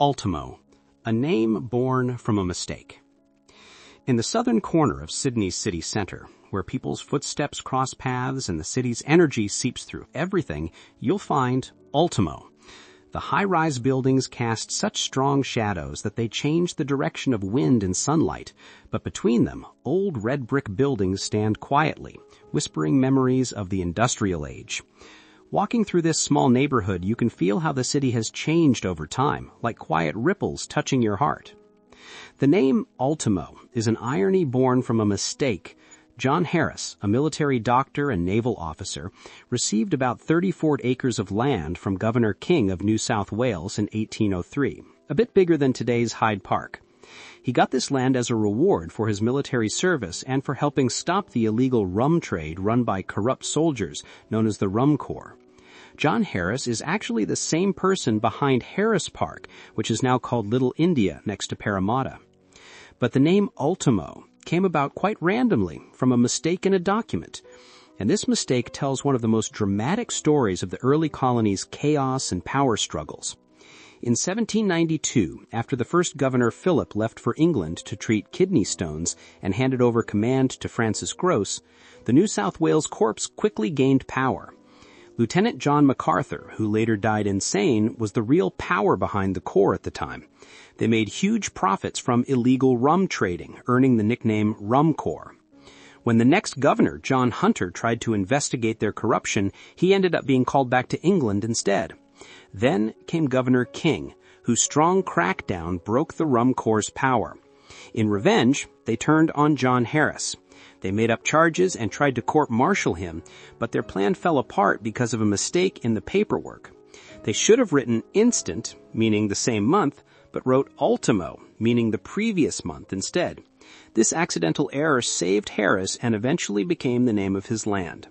Ultimo, a name born from a mistake. In the southern corner of Sydney's city centre, where people's footsteps cross paths and the city's energy seeps through everything, you'll find Ultimo. The high-rise buildings cast such strong shadows that they change the direction of wind and sunlight, but between them, old red brick buildings stand quietly, whispering memories of the industrial age. Walking through this small neighborhood, you can feel how the city has changed over time, like quiet ripples touching your heart. The name Ultimo is an irony born from a mistake. John Harris, a military doctor and naval officer, received about 34 acres of land from Governor King of New South Wales in 1803, a bit bigger than today's Hyde Park. He got this land as a reward for his military service and for helping stop the illegal rum trade run by corrupt soldiers known as the Rum Corps. John Harris is actually the same person behind Harris Park, which is now called Little India next to Parramatta. But the name Ultimo came about quite randomly from a mistake in a document. And this mistake tells one of the most dramatic stories of the early colony's chaos and power struggles. In 1792, after the first Governor Philip left for England to treat kidney stones and handed over command to Francis Grose, the New South Wales Corps quickly gained power. Lieutenant John MacArthur, who later died insane, was the real power behind the Corps at the time. They made huge profits from illegal rum trading, earning the nickname Rum Corps. When the next governor, John Hunter, tried to investigate their corruption, he ended up being called back to England instead. Then came Governor King, whose strong crackdown broke the Rum Corps' power. In revenge, they turned on John Harris. They made up charges and tried to court-martial him, but their plan fell apart because of a mistake in the paperwork. They should have written instant, meaning the same month, but wrote Ultimo, meaning the previous month instead. This accidental error saved Harris and eventually became the name of his land.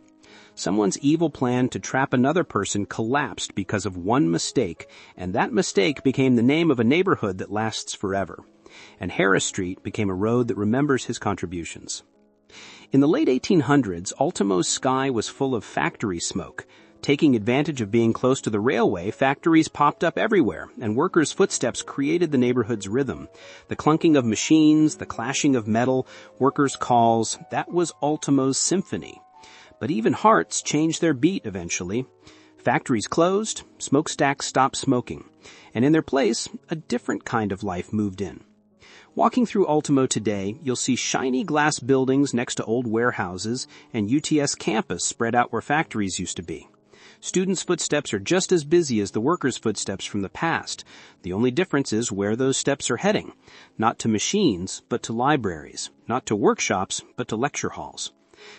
Someone's evil plan to trap another person collapsed because of one mistake, and that mistake became the name of a neighborhood that lasts forever. And Harris Street became a road that remembers his contributions. In the late 1800s, Ultimo's sky was full of factory smoke. Taking advantage of being close to the railway, factories popped up everywhere, and workers' footsteps created the neighborhood's rhythm. The clunking of machines, the clashing of metal, workers' calls, that was Ultimo's symphony. But even hearts changed their beat eventually. Factories closed, smokestacks stopped smoking, and in their place, a different kind of life moved in. Walking through Ultimo today, you'll see shiny glass buildings next to old warehouses and UTS campus spread out where factories used to be. Students' footsteps are just as busy as the workers' footsteps from the past. The only difference is where those steps are heading. Not to machines, but to libraries. Not to workshops, but to lecture halls.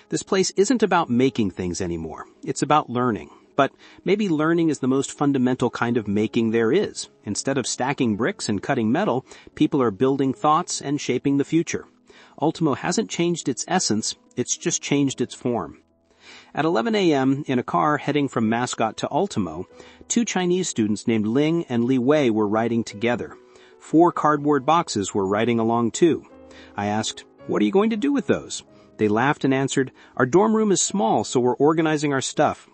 This place isn't about making things anymore. It's about learning. But maybe learning is the most fundamental kind of making there is. Instead of stacking bricks and cutting metal, people are building thoughts and shaping the future. Ultimo hasn't changed its essence, it's just changed its form. At 11 a.m., in a car heading from Mascot to Ultimo, 2 Chinese students named Ling and Li Wei were riding together. 4 cardboard boxes were riding along too. I asked, "What are you going to do with those?" They laughed and answered, "Our dorm room is small, so we're organizing our stuff."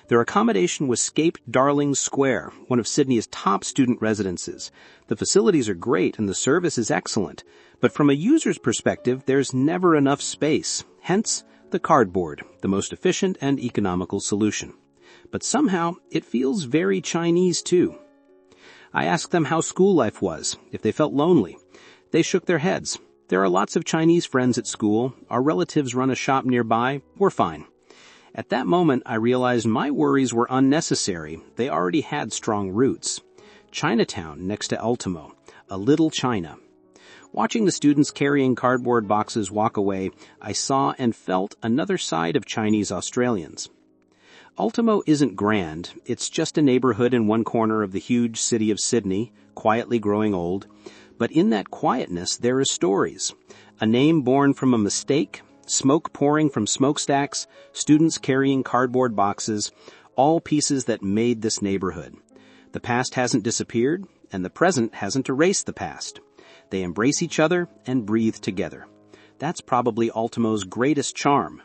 Their accommodation was Scape Darlings Square, one of Sydney's top student residences. The facilities are great and the service is excellent, but from a user's perspective, there's never enough space. Hence, the cardboard, the most efficient and economical solution. But somehow, it feels very Chinese too. I asked them how school life was, if they felt lonely. They shook their heads. There are lots of Chinese friends at school. Our relatives run a shop nearby. We're fine. At that moment, I realized my worries were unnecessary. They already had strong roots. Chinatown next to Ultimo, a little China. Watching the students carrying cardboard boxes walk away, I saw and felt another side of Chinese Australians. Ultimo isn't grand. It's just a neighborhood in one corner of the huge city of Sydney, quietly growing old. But in that quietness, there are stories. A name born from a mistake, smoke pouring from smokestacks, students carrying cardboard boxes, all pieces that made this neighborhood. The past hasn't disappeared, and the present hasn't erased the past. They embrace each other and breathe together. That's probably Ultimo's greatest charm.